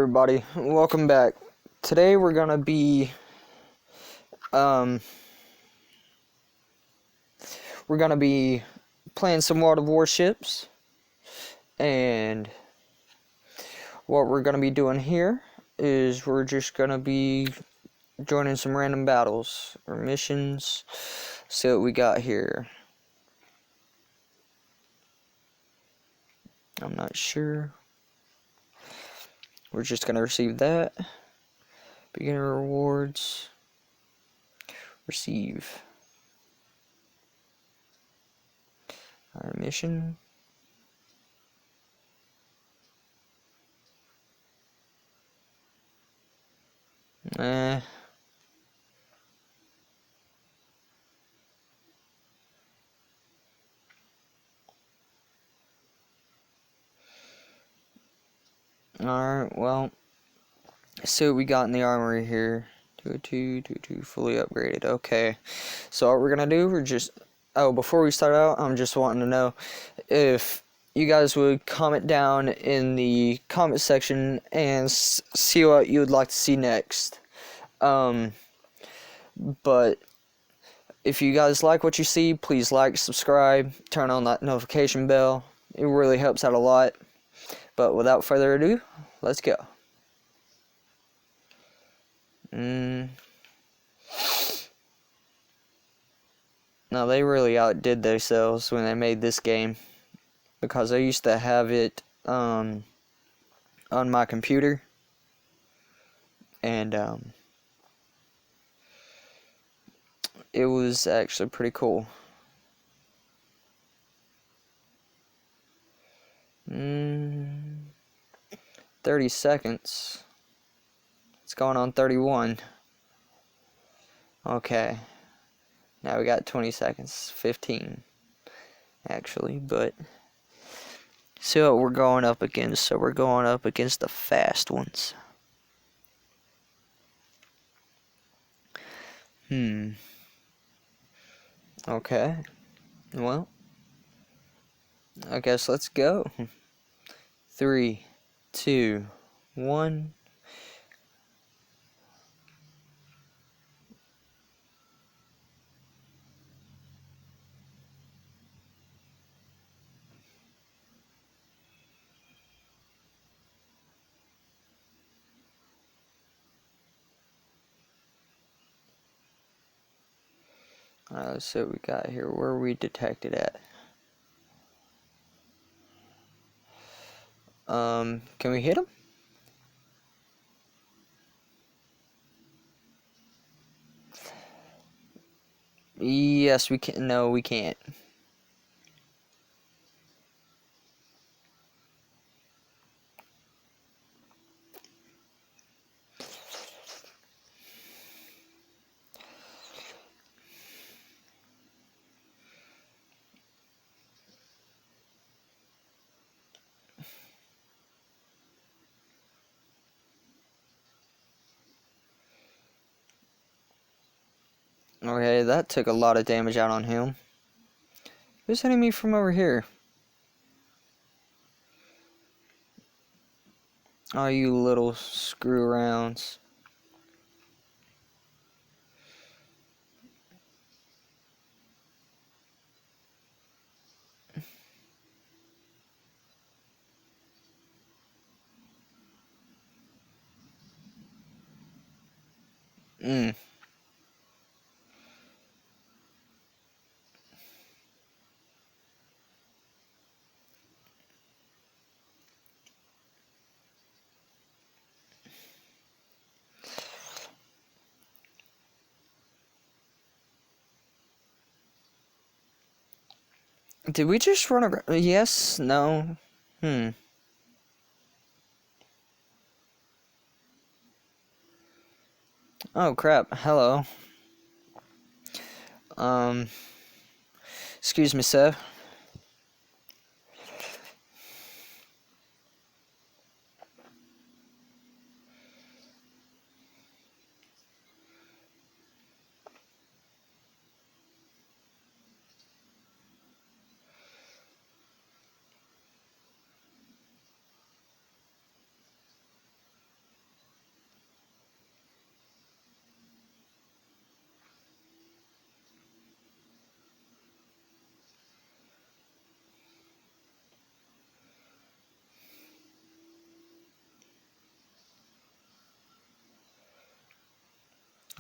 everybody, welcome back. Today we're gonna be um playing some World of Warships, and what we're gonna be doing here is we're just gonna be joining some random battles or missions. See what we got here. I'm not sure. We're just gonna receive that. Beginner rewards. Receive. Our mission. Alright, well, see what we got in the armory here. 202, fully upgraded. Okay, so what we're gonna do, before we start out, I'm just wanting to know if you guys would comment down in the comment section and see what you would like to see next. But if you guys like what you see, please like, subscribe, turn on that notification bell. It really helps out a lot. But without further ado, let's go. Now, they really outdid themselves when they made this game, because I used to have it on my computer, and it was actually pretty cool. 30 seconds. It's going on 31. Okay. Now we got 20 seconds. 15, actually, but see what we're going up against. So we're going up against the fast ones. Okay. Well, I guess let's go. 3, 2, 1. Alright, let's see what we got here. Where are we detected at? Can we hit him? Yes, we can. No, we can't. Okay, that took a lot of damage out on him. Who's hitting me from over here? Oh, you little screw arounds. Did we just run around? Yes? No? Oh, crap. Hello. Excuse me, sir.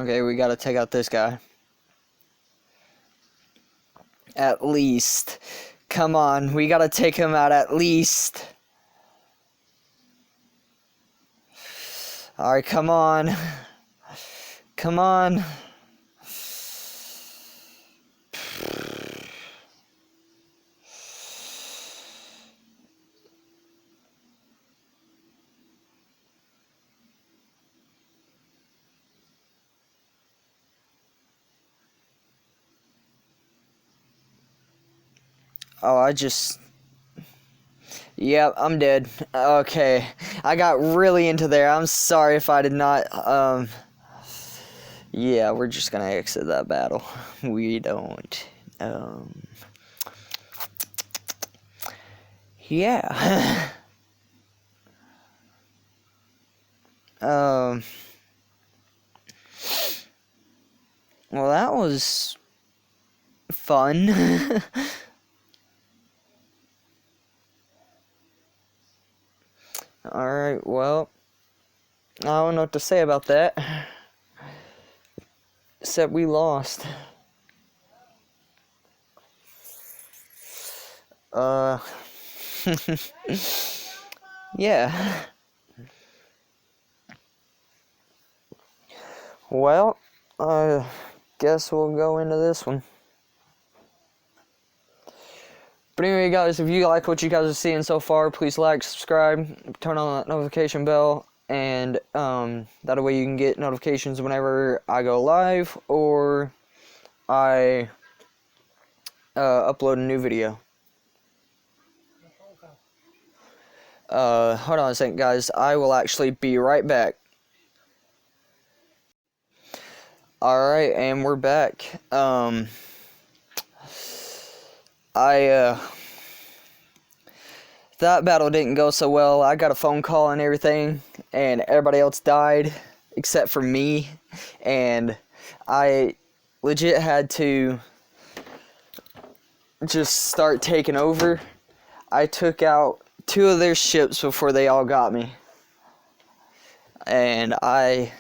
Okay, we gotta take out this guy. At least. Come on, we gotta take him out at least. Alright, come on. Come on. Oh, Yep, I'm dead. Okay. I got really into there. I'm sorry if I did not, Yeah, we're just gonna exit that battle. We don't, Yeah. Um... Well, that was fun. Alright, well, I don't know what to say about that. Except we lost. Uh... Yeah. Well, I guess we'll go into this one. But anyway, guys, if you like what you guys are seeing so far, please like, subscribe, turn on that notification bell, and that way you can get notifications whenever I go live or I upload a new video. Hold on a second, guys. I will actually be right back. Alright, and we're back. That battle didn't go so well. I got a phone call and everything, and everybody else died except for me, and I legit had to just start taking over. I took out 2 of their ships before they all got me, and I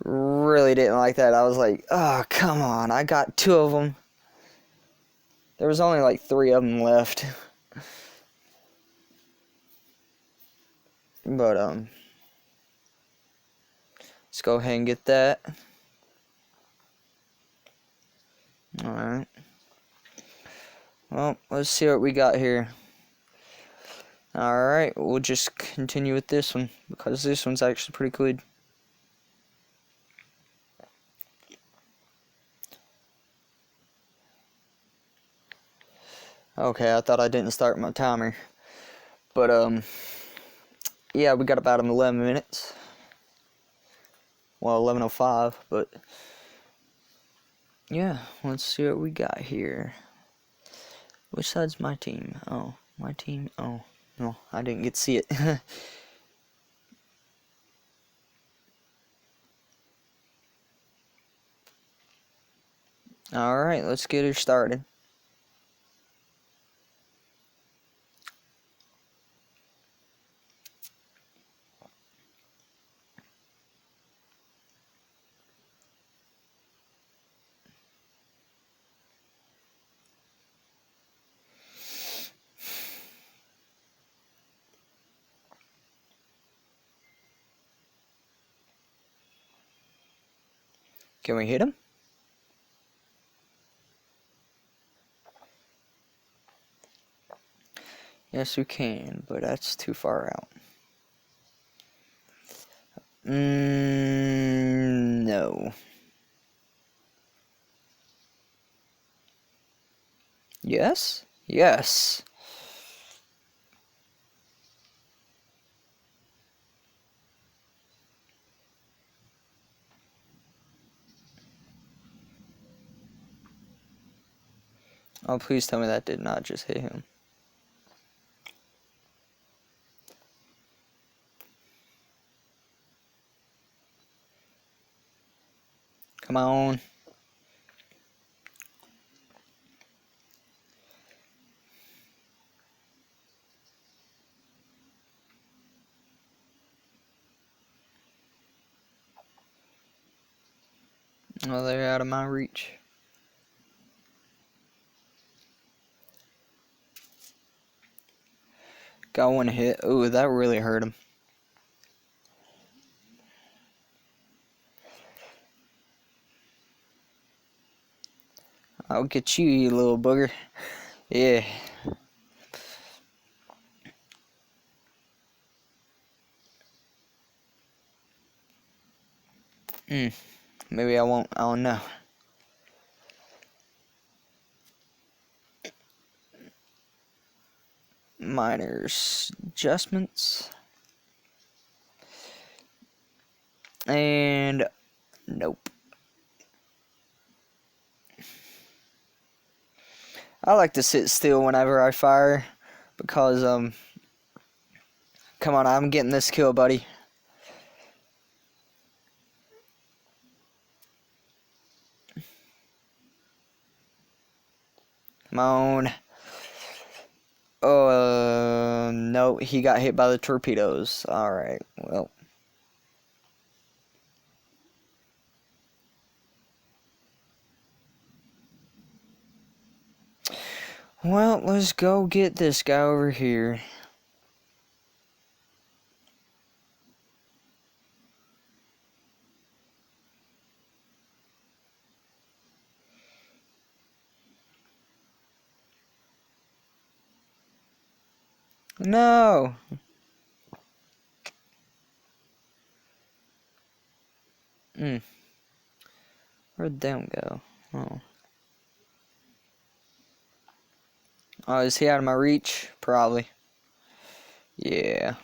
really didn't like that. I was like, oh, come on, I got 2 of them. There was only like 3 of them left. But, let's go ahead and get that. Alright. Well, let's see what we got here. Alright, we'll just continue with this one, because this one's actually pretty good. Okay, I thought I didn't start my timer. But, yeah, we got about 11 minutes. Well, 11:05, but yeah, let's see what we got here. Which side's my team? Oh, my team. Oh, no, I didn't get to see it. Alright, let's get her started. Can we hit him? Yes, we can, but that's too far out. No. Yes? Yes. Oh, please tell me that did not just hit him. Come on. Oh, they're out of my reach. Got one hit. Ooh, that really hurt him. I'll get you, you little booger. Yeah. Maybe I won't. I don't know. Minor adjustments. And nope. I like to sit still whenever I fire because come on, I'm getting this kill, buddy. Come on. Oh, no, he got hit by the torpedoes. Alright, well. Well, let's go get this guy over here. No! Where'd them go? Oh. Oh, is he out of my reach? Probably. Yeah.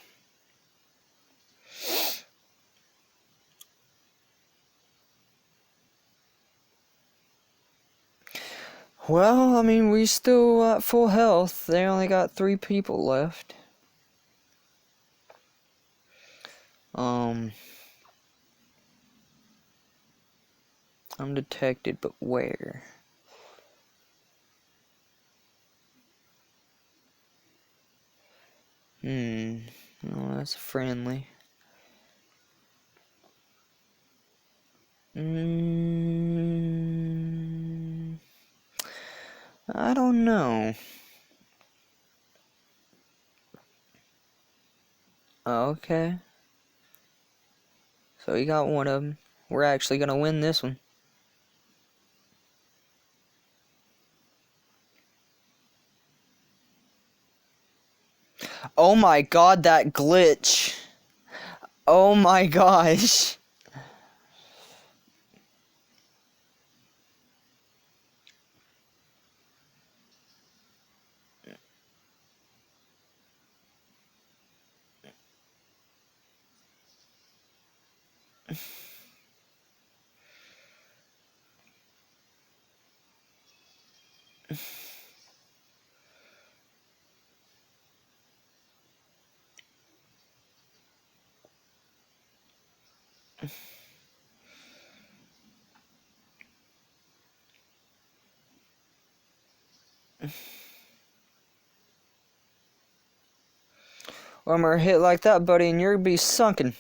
Well, I mean, we still at full health. They only got 3 people left. Undetected, but where? Oh, that's friendly. I don't know. Okay. So he got one of them. We're actually gonna win this one. Oh my god, that glitch. Oh my gosh. One more hit like that, buddy, and you'll be sunken.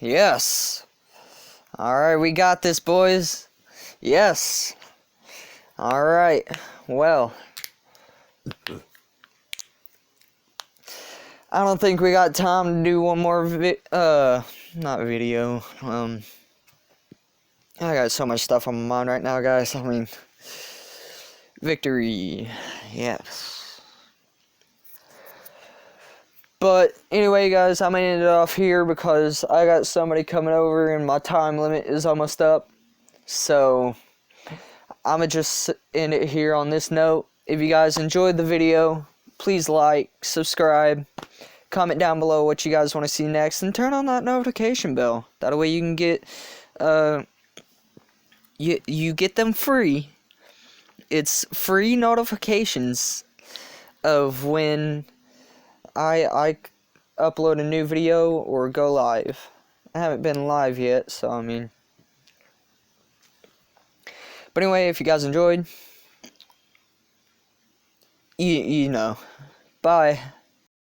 Yes. Alright, we got this, boys. Yes. Alright. Well. I don't think we got time to do one more not video. I got so much stuff on my mind right now, guys. I mean, victory. Yes. But anyway, guys, I'm gonna end it off here because I got somebody coming over and my time limit is almost up. So I'm gonna just end it here on this note. If you guys enjoyed the video, please like, subscribe, comment down below what you guys want to see next, and turn on that notification bell. That way you can get you get them free. It's free notifications of when I upload a new video or go live. I haven't been live yet, so I mean. But anyway, if you guys enjoyed, you know. Bye.